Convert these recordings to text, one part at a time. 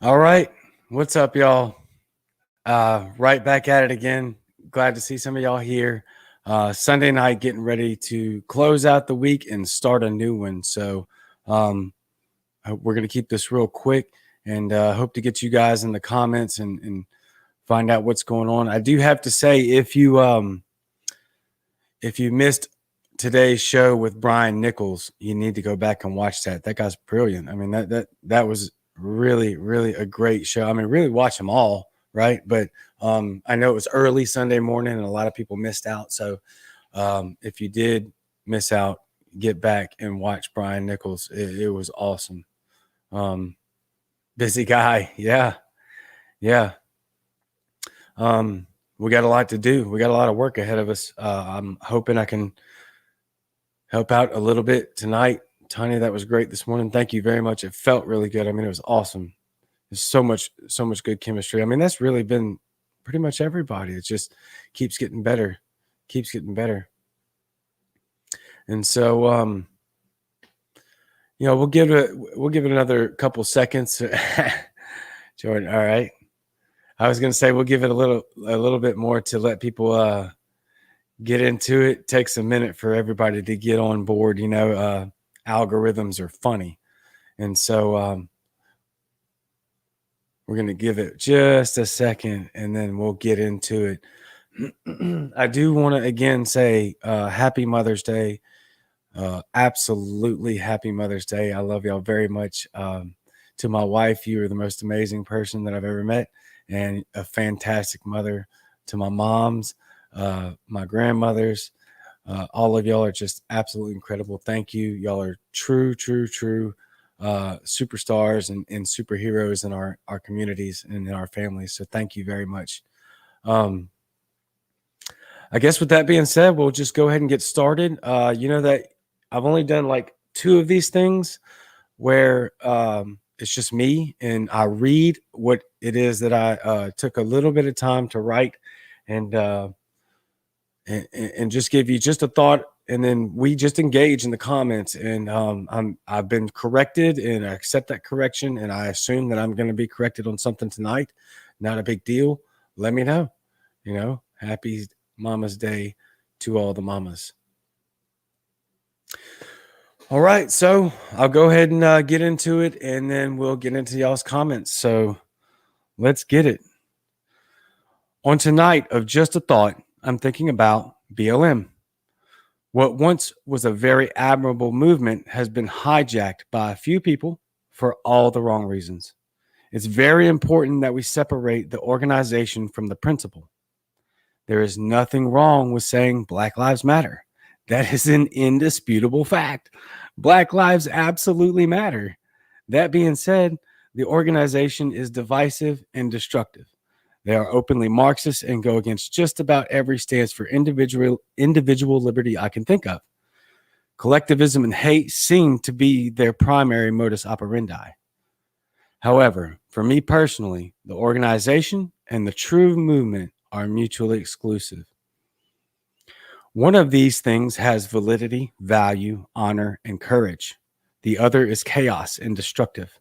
All right. What's up, y'all? Right back at it again. Glad to see some of y'all here. Sunday night, getting ready to close out the week and start a new one. So we're going to keep this real quick and hope to get you guys in the comments and find out what's going on. I do have to say, if you missed today's show with Brian Nichols, you need to go back and watch that. That guy's brilliant. I mean, that was really a great show. I mean, really watch them all, right? But I know it was early Sunday morning and a lot of people missed out. So if you did miss out, get back and watch Brian Nichols. It was awesome. Busy guy. Yeah. We got a lot to do. We got a lot of work ahead of us. I'm hoping I can help out a little bit tonight. Tanya, that was great this morning. Thank you very much. It felt really good. I mean, it was awesome. There's so much good chemistry. I mean, that's really been pretty much everybody. It just keeps getting better. And so, we'll give it another couple seconds. Jordan, all right. I was going to say we'll give it a little bit more to let people get into it. Takes a minute for everybody to get on board. Algorithms are funny. And so we're going to give it just a second and then we'll get into it. I do want to again say happy Mother's Day. Absolutely happy Mother's Day. I love y'all very much. To my wife, you are the most amazing person that I've ever met and a fantastic mother. To my moms, my grandmothers, all of y'all are just absolutely incredible. Thank you. Y'all are true superstars and superheroes in our communities and in our families. So thank you very much. I guess with that being said, we'll just go ahead and get started. You know that I've only done like 2 of these things where it's just me and I read what it is that I took a little bit of time to write and just give you just a thought, and then we just engage in the comments. And I've been corrected, and I accept that correction, and I assume that I'm going to be corrected on something tonight. Not a big deal. Let me know. Happy Mama's Day to all the mamas. All right, so I'll go ahead and get into it, and then we'll get into y'all's comments. So let's get it. On tonight of Just a Thought, I'm thinking about BLM. What once was a very admirable movement has been hijacked by a few people for all the wrong reasons. It's very important that we separate the organization from the principle. There is nothing wrong with saying Black Lives Matter. That is an indisputable fact. Black lives absolutely matter. That being said, the organization is divisive and destructive. They are openly Marxist and go against just about every stance for individual liberty I can think of. Collectivism and hate seem to be their primary modus operandi. However, for me personally, the organization and the true movement are mutually exclusive. One of these things has validity, value, honor, and courage. The other is chaos and destructive.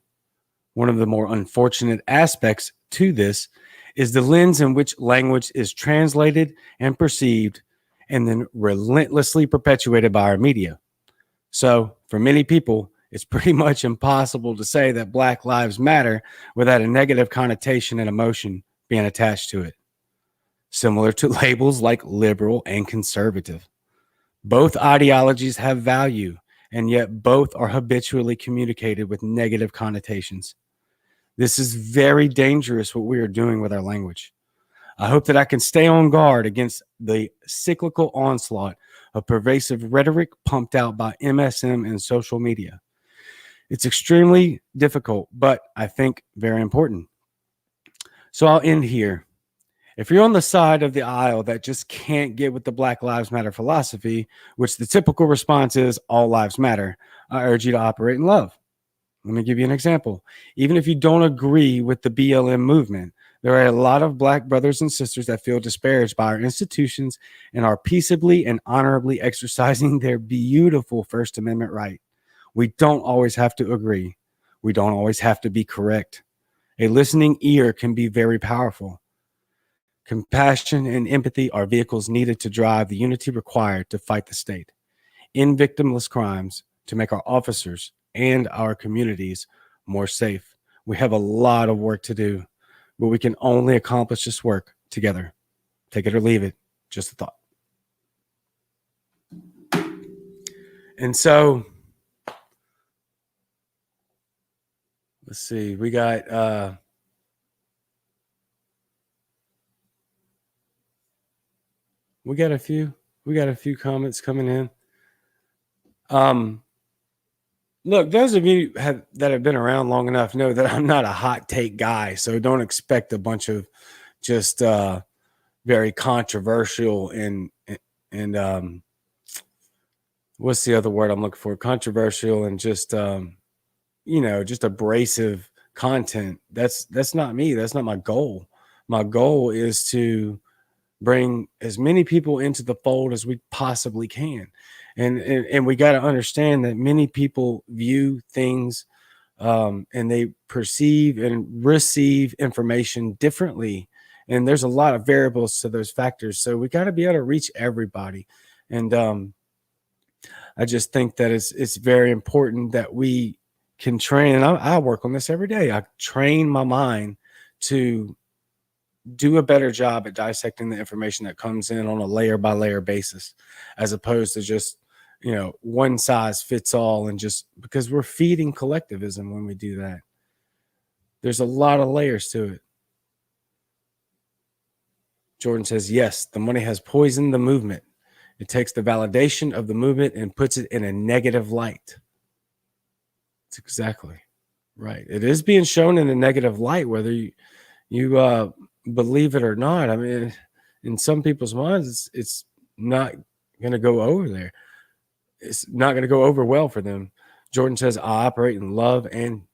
One of the more unfortunate aspects to this is the lens in which language is translated and perceived and then relentlessly perpetuated by our media. So for many people, it's pretty much impossible to say that Black Lives Matter without a negative connotation and emotion being attached to it. Similar to labels like liberal and conservative. Both ideologies have value, and yet both are habitually communicated with negative connotations. This is very dangerous, what we are doing with our language. I hope that I can stay on guard against the cyclical onslaught of pervasive rhetoric pumped out by MSM and social media. It's extremely difficult, but I think very important. So I'll end here. If you're on the side of the aisle that just can't get with the Black Lives Matter philosophy, which the typical response is all lives matter, I urge you to operate in love. Let me give you an example. Even if you don't agree with the BLM movement, there are a lot of Black brothers and sisters that feel disparaged by our institutions and are peaceably and honorably exercising their beautiful First Amendment right. We don't always have to agree. We don't always have to be correct. A listening ear can be very powerful. Compassion and empathy are vehicles needed to drive the unity required to fight the state in victimless crimes to make our officers and our communities more safe. We have a lot of work to do, but we can only accomplish this work together. Take it or leave it. Just a thought. And so, let's see. We got a few comments coming in. Look, those of you that have been around long enough know that I'm not a hot take guy, so don't expect a bunch of just very controversial and what's the other word I'm looking for? Controversial and just just abrasive content. That's not me. That's not my goal. My goal is to bring as many people into the fold as we possibly can. And we got to understand that many people view things and they perceive and receive information differently. And there's a lot of variables to those factors. So we got to be able to reach everybody. And I just think that it's very important that we can train. And I work on this every day. I train my mind to do a better job at dissecting the information that comes in on a layer by layer basis, as opposed to just, one size fits all. And just because we're feeding collectivism when we do that, there's a lot of layers to it. Jordan says, yes, the money has poisoned the movement. It takes the validation of the movement and puts it in a negative light. That's exactly right. It is being shown in a negative light, whether you believe it or not. I mean, in some people's minds, it's not going to go over there. It's not going to go over well for them. Jordan says, I operate in love and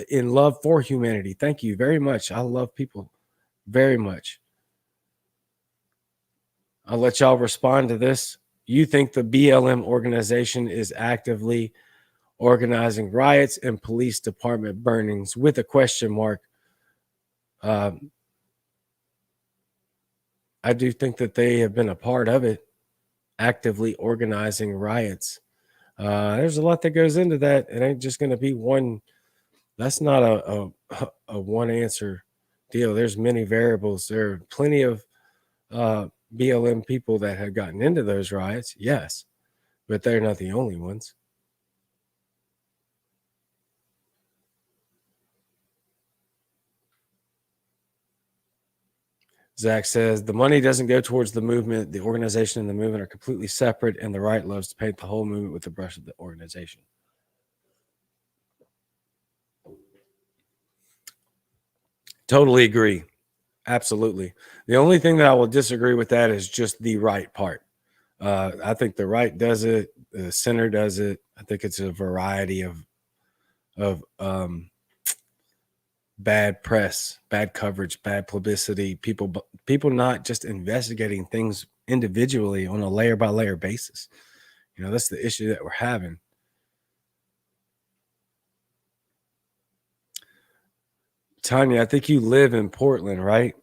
in love for humanity. Thank you very much. I love people very much. I'll let y'all respond to this. You think the BLM organization is actively organizing riots and police department burnings with a question mark? I do think that they have been a part of it, actively organizing riots. There's a lot that goes into that. It ain't just going to be one. That's not a one answer deal. There's many variables. There are plenty of BLM people that have gotten into those riots, yes, but they're not the only ones. Zach says, the money doesn't go towards the movement. The organization and the movement are completely separate, and the right loves to paint the whole movement with the brush of the organization. Totally agree. Absolutely. The only thing that I will disagree with that is just the right part. I think the right does it. The center does it. I think it's a variety of bad press, bad coverage, bad publicity, people not just investigating things individually on a layer by layer basis. That's the issue that we're having. Tanya, I think you live in Portland, right?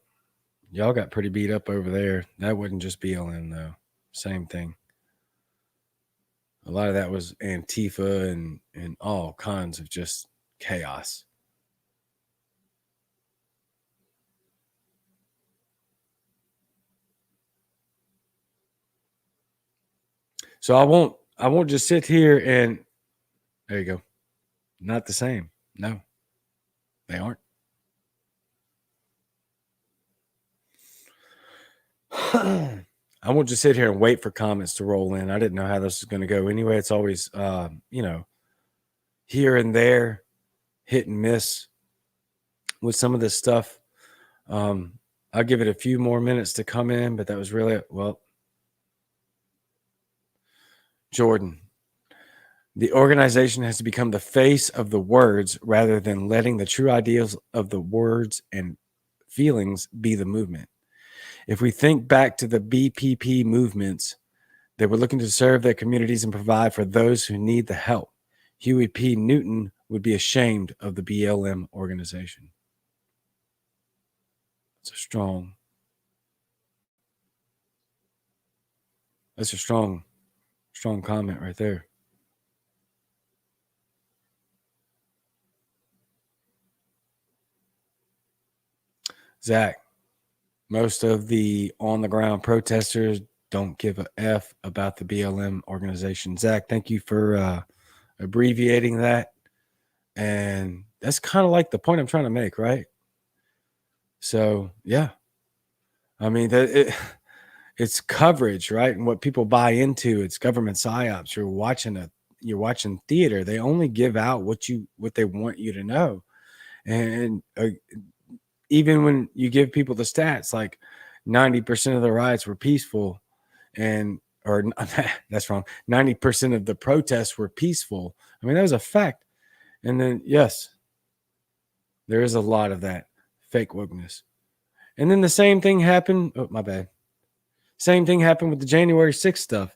Y'all got pretty beat up over there. That wouldn't just BLM though. Same thing. A lot of that was Antifa and all kinds of just chaos. So I won't just sit here and there you go. Not the same. No, they aren't. I won't just sit here and wait for comments to roll in. I didn't know how this was going to go anyway. It's always, here and there, hit and miss with some of this stuff. I'll give it a few more minutes to come in, but that was really, Jordan, the organization has to become the face of the words rather than letting the true ideals of the words and feelings be the movement. If we think back to the BPP movements, they were looking to serve their communities and provide for those who need the help. Huey P. Newton would be ashamed of the BLM organization. It's a strong. That's a strong comment right there. Zach, most of the on the ground protesters don't give a F about the BLM organization. Zach, thank you for abbreviating that. And that's kind of like the point I'm trying to make, right? So, yeah. I mean, it's coverage, right? And what people buy into, it's government psyops. You're watching theater. They only give out what they want you to know. And even when you give people the stats, like 90% of the riots were peaceful, or that's wrong. 90% of the protests were peaceful. I mean, that was a fact. And then, yes, there is a lot of that fake wokeness. And then the same thing happened. Oh, my bad. Same thing happened with the January 6th stuff.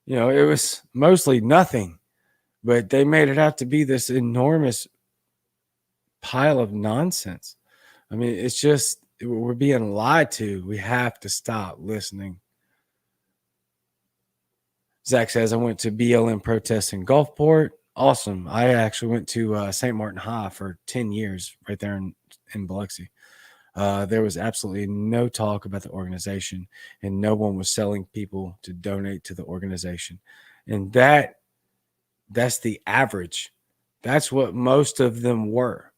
You know, it was mostly nothing, but they made it out to be this enormous pile of nonsense. I mean, it's just, we're being lied to. We have to stop listening. Zach says, I went to BLM protests in Gulfport. Awesome. I actually went to St. Martin High for 10 years right there in Biloxi. There was absolutely no talk about the organization, and no one was selling people to donate to the organization. And that's the average. That's what most of them were.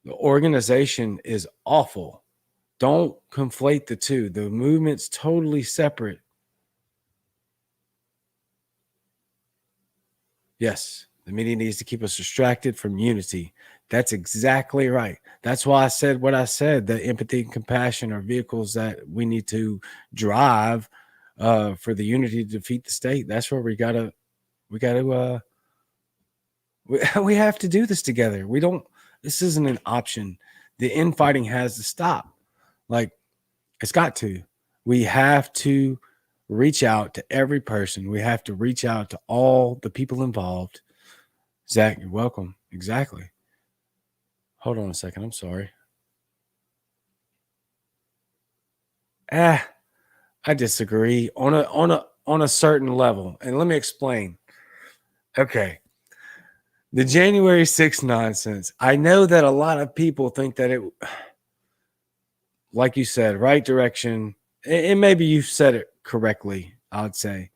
The organization is awful. Don't conflate the two. The movement's totally separate. Yes, the media needs to keep us distracted from unity. That's exactly right. That's why I said what I said, that empathy and compassion are vehicles that we need to drive for the unity to defeat the state. That's where we have to do this together. This isn't an option. The infighting has to stop. Like, it's got to. We have to reach out to every person. We have to reach out to all the people involved. Zach, you're welcome. Exactly. Hold on a second. I'm sorry. I disagree on a certain level. And let me explain. Okay. The January 6th nonsense. I know that a lot of people think that it, like you said, right direction, and maybe you said it correctly, I would say,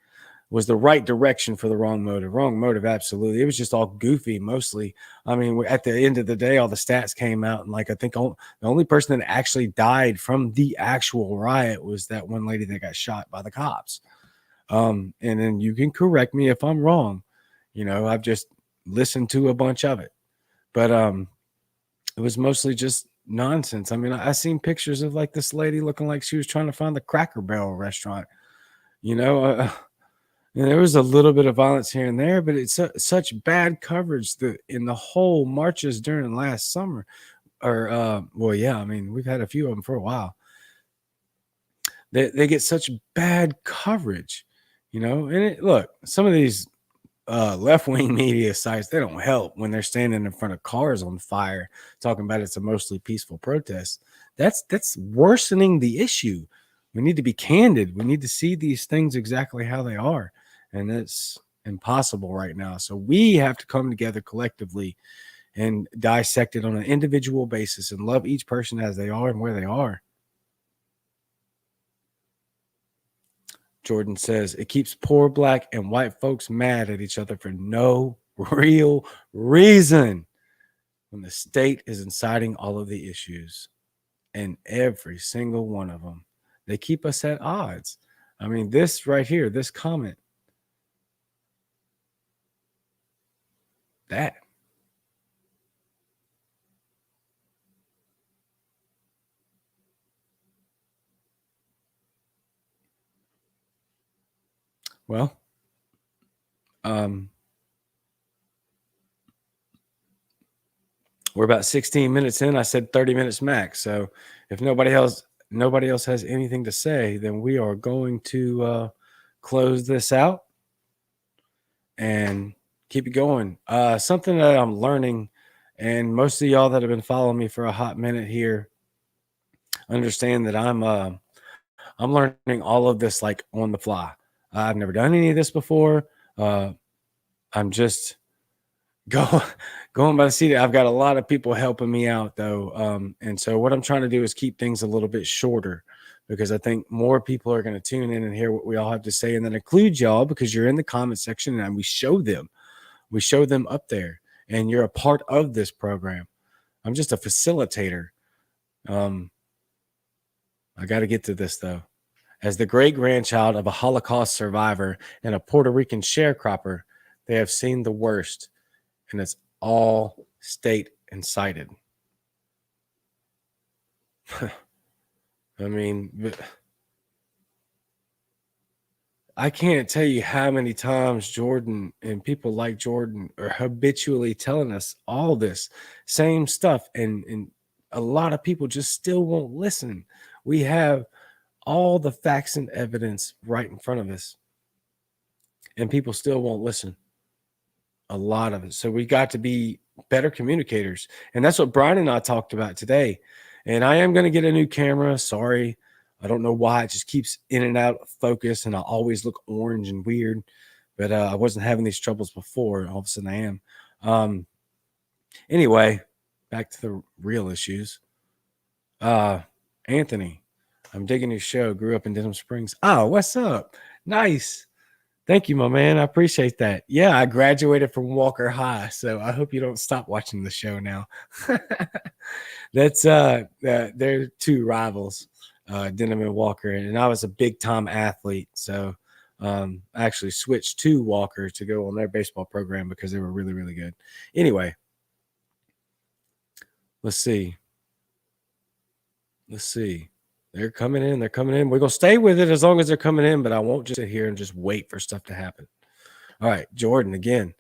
was the right direction for the wrong motive. Wrong motive, absolutely. It was just all goofy, mostly. I mean, at the end of the day, all the stats came out, and like I think the only person that actually died from the actual riot was that one lady that got shot by the cops. And then you can correct me if I'm wrong. You know, I've just listened to a bunch of it, but it was mostly just nonsense. I mean, I seen pictures of like this lady looking like she was trying to find the Cracker Barrel restaurant. You know, and there was a little bit of violence here and there, but it's such bad coverage in the whole marches during last summer. Or, well, yeah, I mean, we've had a few of them for a while. They get such bad coverage, you know. And look, some of these left-wing media sites, they don't help when they're standing in front of cars on fire talking about it's a mostly peaceful protest. That's worsening the issue. We need to be candid. We need to see these things exactly how they are, and it's impossible right now. So we have to come together collectively and dissect it on an individual basis and love each person as they are and where they are. Jordan says it keeps poor black and white folks mad at each other for no real reason when the state is inciting all of the issues, and every single one of them. They keep us at odds. I mean, this right here, this comment, that. Well, we're about 16 minutes in. I said 30 minutes max. So if nobody else has anything to say, then we are going to close this out and keep it going. Something that I'm learning, and most of y'all that have been following me for a hot minute here, understand that I'm learning all of this like on the fly. I've never done any of this before. I'm just go going by the seat. I've got a lot of people helping me out though. And so what I'm trying to do is keep things a little bit shorter because I think more people are going to tune in and hear what we all have to say. And that includes y'all because you're in the comment section and we show them up there and you're a part of this program. I'm just a facilitator. I got to get to this though. As the great grandchild of a Holocaust survivor and a Puerto Rican sharecropper, they have seen the worst, and it's all state incited. I mean, I can't tell you how many times Jordan and people like Jordan are habitually telling us all this same stuff, and a lot of people just still won't listen. We have all the facts and evidence right in front of us, and people still won't listen. A lot of it. So we got to be better communicators. And that's what Brian and I talked about today. And I am going to get a new camera. Sorry. I don't know why. It just keeps in and out of focus and I always look orange and weird. But I wasn't having these troubles before. All of a sudden I am. Anyway, back to the real issues. Anthony, I'm digging your show. Grew up in Denham Springs. Oh, what's up? Nice. Thank you, my man. I appreciate that. Yeah, I graduated from Walker High, so I hope you don't stop watching the show now. That's they're two rivals, Denham and Walker, and I was a big time athlete, so I actually switched to Walker to go on their baseball program because they were really, really good. Anyway, let's see. They're coming in. We're going to stay with it as long as they're coming in, but I won't just sit here and just wait for stuff to happen. All right, Jordan, again,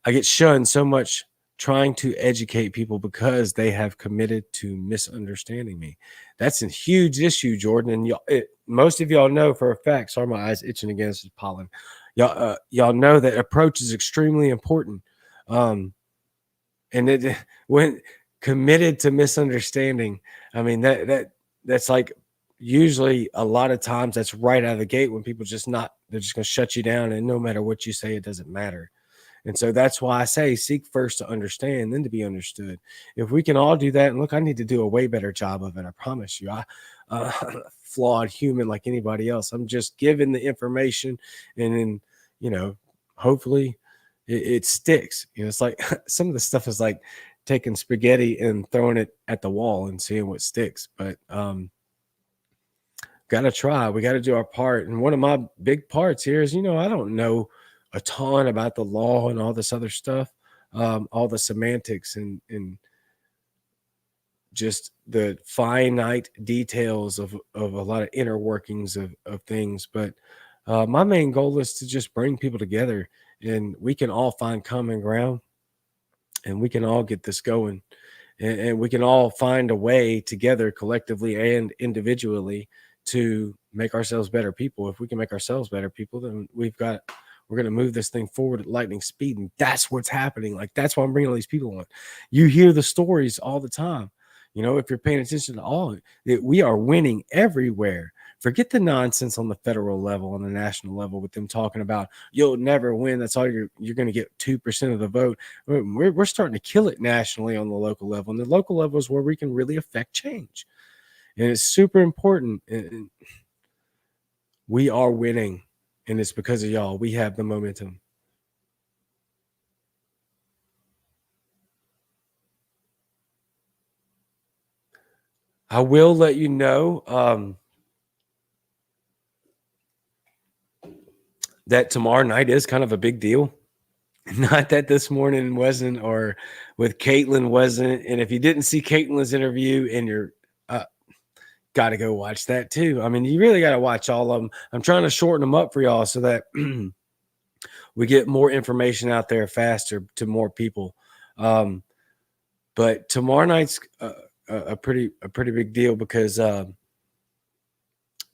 I get shunned so much trying to educate people because they have committed to misunderstanding me. That's a huge issue, Jordan. And most of y'all know for a fact, sorry, my eyes itching again, this is pollen. Y'all know that approach is extremely important. And when committed to misunderstanding, I mean, that's like usually a lot of times that's right out of the gate when people they're just going to shut you down. And no matter what you say, it doesn't matter. And so that's why I say seek first to understand, then to be understood. If we can all do that, and look, I need to do a way better job of it. I promise you. Flawed human like anybody else. I'm just giving the information, and then, hopefully it sticks. It's like some of the stuff is like taking spaghetti and throwing it at the wall and seeing what sticks. But gotta try. We got to do our part. And one of my big parts here is, I don't know a ton about the law and all this other stuff, all the semantics and just the finite details of a lot of inner workings of things. But my main goal is to just bring people together, and we can all find common ground, and we can all get this going, and we can all find a way together collectively and individually to make ourselves better people. If we can make ourselves better people, then we're going to move this thing forward at lightning speed. And that's what's happening. Like, that's why I'm bringing all these people on. You hear the stories all the time. If you're paying attention to all that, we are winning everywhere. Forget the nonsense on the federal level, on the national level, with them talking about you'll never win. That's all you're going to get 2% of the vote. We're starting to kill it nationally on the local level. And the local level is where we can really affect change. And it's super important. And we are winning. And it's because of y'all. We have the momentum. I will let you know that tomorrow night is kind of a big deal. Not that this morning wasn't, or with Caitlin wasn't. And if you didn't see Caitlin's interview, and you're got to go watch that too. I mean, you really got to watch all of them. I'm trying to shorten them up for y'all so that we get more information out there faster to more people. But tomorrow night's a pretty big deal because Evan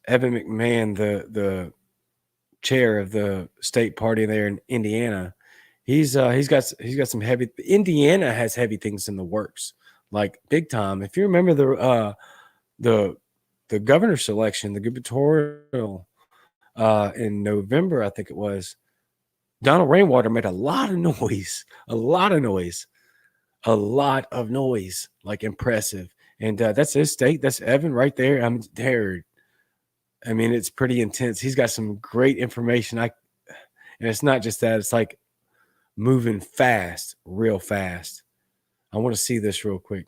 McMahon, the chair of the state party there in Indiana, he's got some heavy. Indiana has heavy things in the works, like big time. If you remember the governor selection, the gubernatorial in November, I think it was, Donald Rainwater made a lot of noise, a lot of noise, a lot of noise, like impressive. And that's his state. That's Evan right there. I'm there. I mean, it's pretty intense. He's got some great information. And it's not just that, it's like moving fast, real fast. I want to see this real quick.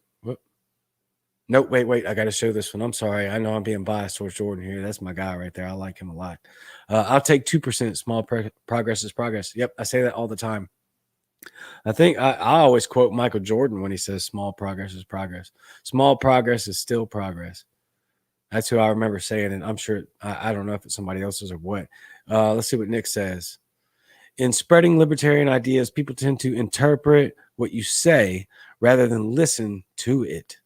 Nope, wait. I got to show this one. I'm sorry. I know I'm being biased towards Jordan here. That's my guy right there. I like him a lot. I'll take 2%. Small progress is progress. Yep, I say that all the time. I think I always quote Michael Jordan when he says small progress is progress. Small progress is still progress. That's who I remember saying, and I'm sure I don't know if it's somebody else's or what. Let's see what Nick says. In spreading libertarian ideas, people tend to interpret what you say rather than listen to it.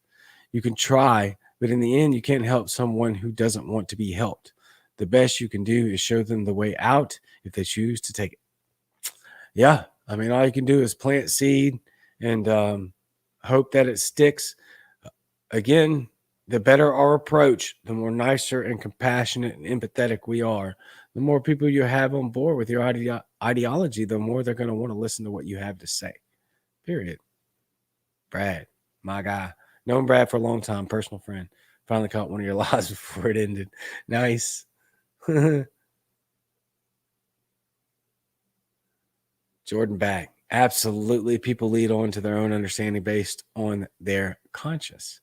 You can try, but in the end, you can't help someone who doesn't want to be helped. The best you can do is show them the way out if they choose to take it. Yeah, I mean, all you can do is plant seed and hope that it sticks. Again, the better our approach, the more nicer and compassionate and empathetic we are, the more people you have on board with your ideology, the more they're going to want to listen to what you have to say. Period. Brad, my guy. Known Brad for a long time, personal friend. Finally caught one of your lies before it ended. Nice. Jordan back. Absolutely. People lead on to their own understanding based on their conscience.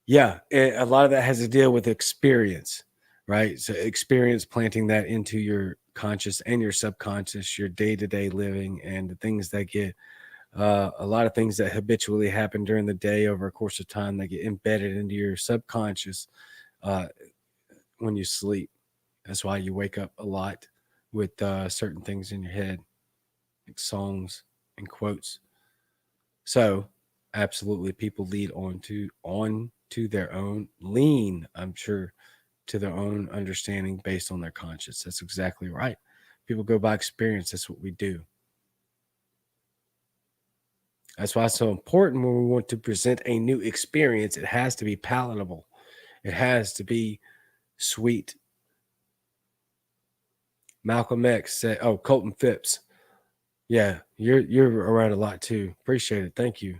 Yeah, a lot of that has to deal with experience, right? So experience planting that into your conscious and your subconscious, your day-to-day living, and the things that get a lot of things that habitually happen during the day over a course of time that get embedded into your subconscious when you sleep. That's why you wake up a lot with certain things in your head, like songs and quotes. So absolutely, people lead on to their own lean, I'm sure, to their own understanding based on their conscience. That's exactly right. People go by experience. That's what we do. That's why it's so important when we want to present a new experience. It has to be palatable. It has to be sweet. Malcolm X said, "Oh, Colton Phipps, yeah, you're around a lot too. Appreciate it. Thank you."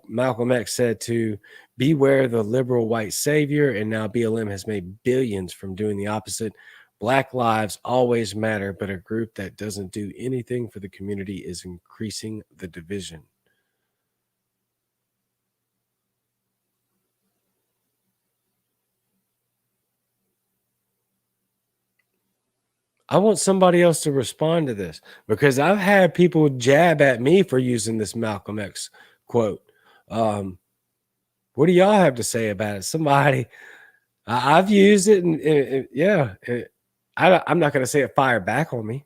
Malcolm X said to beware the liberal white savior, and now BLM has made billions from doing the opposite. Black lives always matter, but a group that doesn't do anything for the community is increasing the division. I want somebody else to respond to this because I've had people jab at me for using this Malcolm X quote. What do y'all have to say about it? Somebody, I've used it, and yeah, I'm not going to say it fired back on me.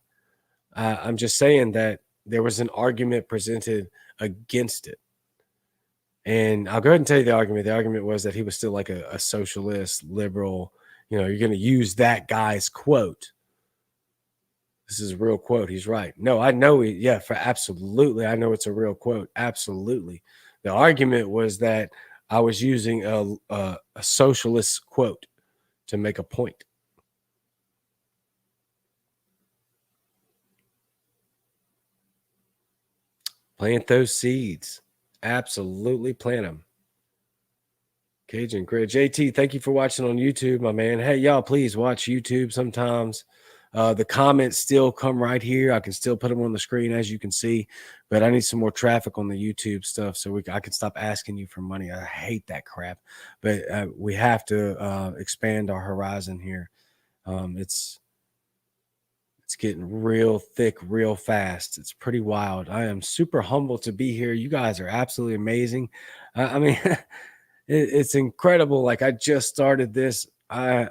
I'm just saying that there was an argument presented against it. And I'll go ahead and tell you the argument. The argument was that he was still like a socialist, liberal. You know, you're going to use that guy's quote. This is a real quote. He's right. No, I know. Yeah, for absolutely. I know it's a real quote. Absolutely. The argument was that I was using a socialist quote to make a point. Plant those seeds. Absolutely plant them. Cajun Grid. JT, thank you for watching on YouTube, my man. Hey, y'all, please watch YouTube sometimes. The comments still come right here. I can still put them on the screen, as you can see, but I need some more traffic on the YouTube stuff so I can stop asking you for money. I hate that crap, but we have to expand our horizon here. It's getting real thick, real fast. It's pretty wild. I am super humble to be here. You guys are absolutely amazing. I mean, it's incredible. Like I just started this. I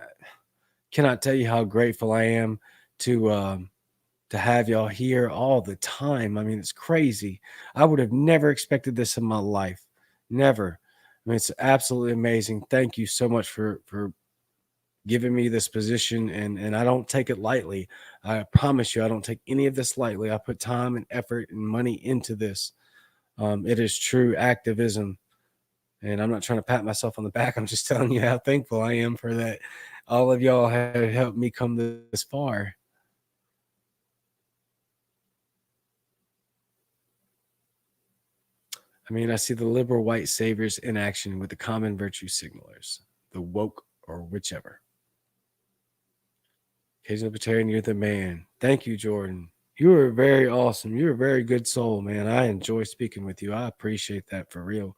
cannot tell you how grateful I am to have y'all here all the time. I mean, it's crazy. I would have never expected this in my life. Never. I mean, it's absolutely amazing. Thank you so much for giving me this position, and I don't take it lightly. I promise you, I don't take any of this lightly. I put time and effort and money into this. It is true activism. And I'm not trying to pat myself on the back. I'm just telling you how thankful I am for that. All of y'all have helped me come this far. I mean, I see the liberal white saviors in action with the common virtue signalers, the woke or whichever. Cajun Libertarian, you're the man. Thank you, Jordan. You are very awesome. You're a very good soul, man. I enjoy speaking with you. I appreciate that for real.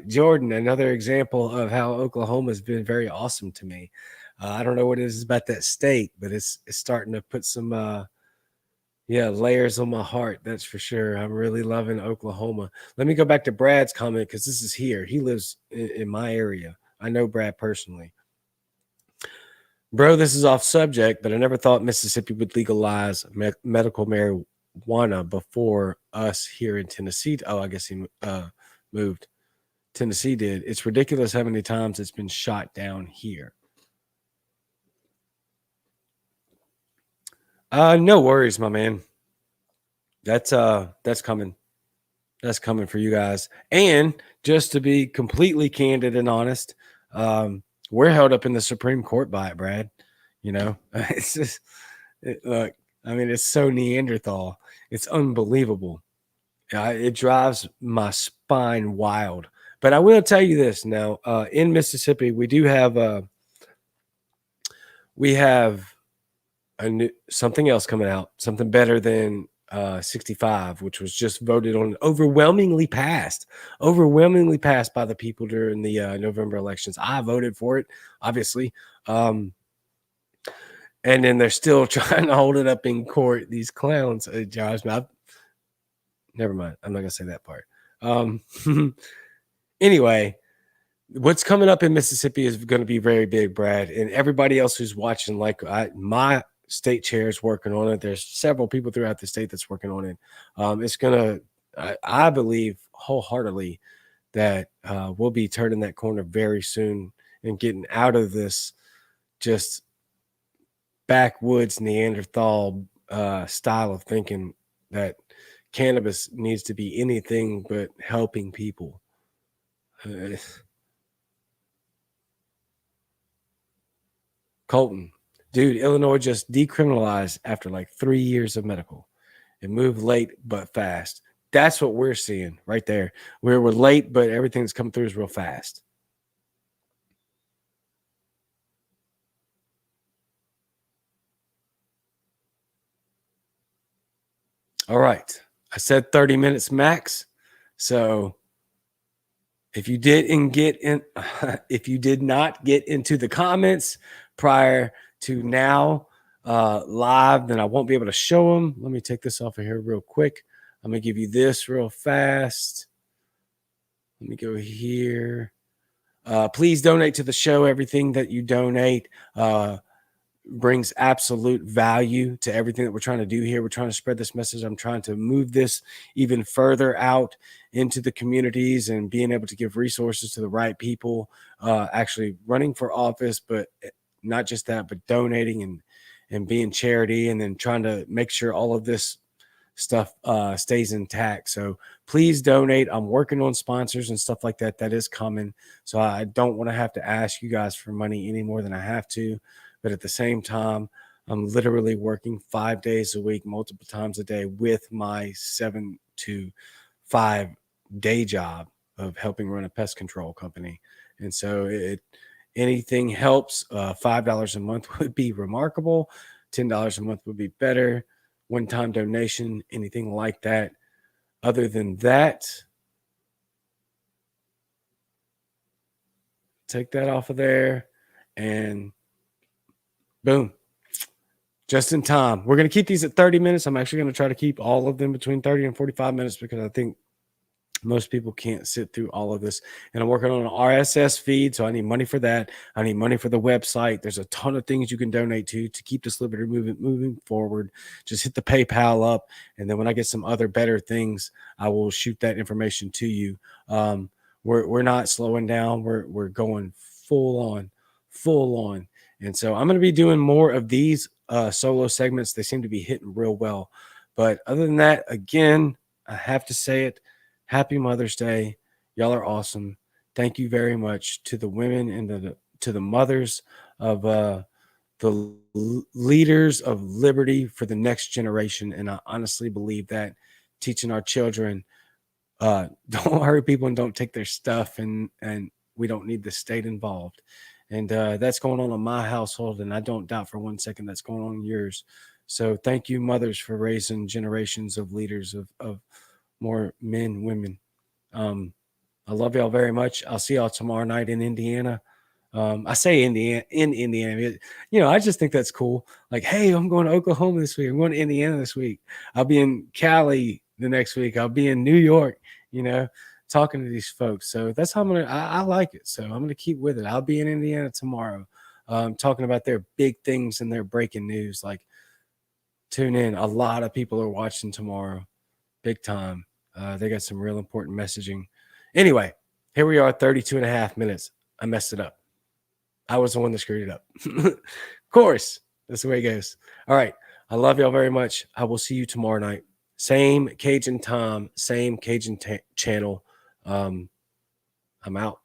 Jordan, another example of how Oklahoma has been very awesome to me. I don't know what it is about that state, but it's starting to put some layers on my heart. That's for sure. I'm really loving Oklahoma. Let me go back to Brad's comment because this is here. He lives in my area. I know Brad personally. Bro, this is off subject, but I never thought Mississippi would legalize medical marijuana before us here in Tennessee. Oh, I guess he moved. Tennessee did. It's ridiculous how many times it's been shot down here. No worries, my man. That's coming. That's coming for you guys. And just to be completely candid and honest, we're held up in the Supreme Court by it, Brad. You know, it's just look. I mean, it's so Neanderthal. It's unbelievable. It drives my spine wild. But I will tell you this now: in Mississippi, we do have something else coming out, something better than 65, which was just voted on, overwhelmingly passed by the people during the November elections. I voted for it, obviously. And then they're still trying to hold it up in court. These clowns, Josh. Never mind. I'm not going to say that part. Anyway, what's coming up in Mississippi is going to be very big, Brad. And everybody else who's watching, like my state chair is working on it. There's several people throughout the state that's working on it. It's going to, I believe wholeheartedly that we'll be turning that corner very soon and getting out of this just backwoods Neanderthal style of thinking that cannabis needs to be anything but helping people. Colton, dude, Illinois just decriminalized after like 3 years of medical. It moved late but fast. That's what we're seeing right there. We're late, but everything that's coming through is real fast. All right. I said 30 minutes max. So if you didn't get in, if you did not get into the comments prior to now live, then I won't be able to show them. Let me take this off of here real quick. I'm going to give you this real fast. Let me go here. Please donate to the show. Everything that you donate brings absolute value to everything that we're trying to do here. We're trying to spread this message. I'm trying to move this even further out into the communities and being able to give resources to the right people, actually running for office, but not just that, but donating and being charity, and then trying to make sure all of this stuff stays intact. So please donate. I'm working on sponsors and stuff like that. That is coming. So I don't want to have to ask you guys for money any more than I have to. But at the same time, I'm literally working 5 days a week, multiple times a day with my 7 to 5 day job of helping run a pest control company. And so anything helps. $5 a month would be remarkable. $10 a month would be better. One-time donation, anything like that. Other than that, take that off of there and boom, just in time. We're going to keep these at 30 minutes. I'm actually going to try to keep all of them between 30 and 45 minutes because I think most people can't sit through all of this. And I'm working on an RSS feed, so I need money for that. I need money for the website. There's a ton of things you can donate to keep this liberty movement moving forward. Just hit the PayPal up, and then when I get some other better things, I will shoot that information to you. We're not slowing down. We're going full on. And so I'm going to be doing more of these solo segments. They seem to be hitting real well. But other than that, again, I have to say it. Happy Mother's Day. Y'all are awesome. thank you very much to the women and to the mothers of the leaders of liberty for the next generation. And I honestly believe that teaching our children, don't hurt people and don't take their stuff, and we don't need the state involved. And that's going on in my household, and I don't doubt for 1 second that's going on in yours. So thank you, mothers, for raising generations of leaders of more men, women. I love y'all very much. I'll see y'all tomorrow night in Indiana. I say Indiana in Indiana. I just think that's cool. Like, hey, I'm going to Oklahoma this week. I'm going to Indiana this week. I'll be in Cali the next week. I'll be in New York, talking to these folks. So that's how I like it. So I'm going to keep with it. I'll be in Indiana tomorrow, talking about their big things and their breaking news. Like, tune in. A lot of people are watching tomorrow. Big time. They got some real important messaging. Anyway, here we are, 32 and a half minutes. I messed it up. I was the one that screwed it up. Of course, that's the way it goes. All right. I love y'all very much. I will see you tomorrow night. Same Cajun time, same Cajun channel. I'm out.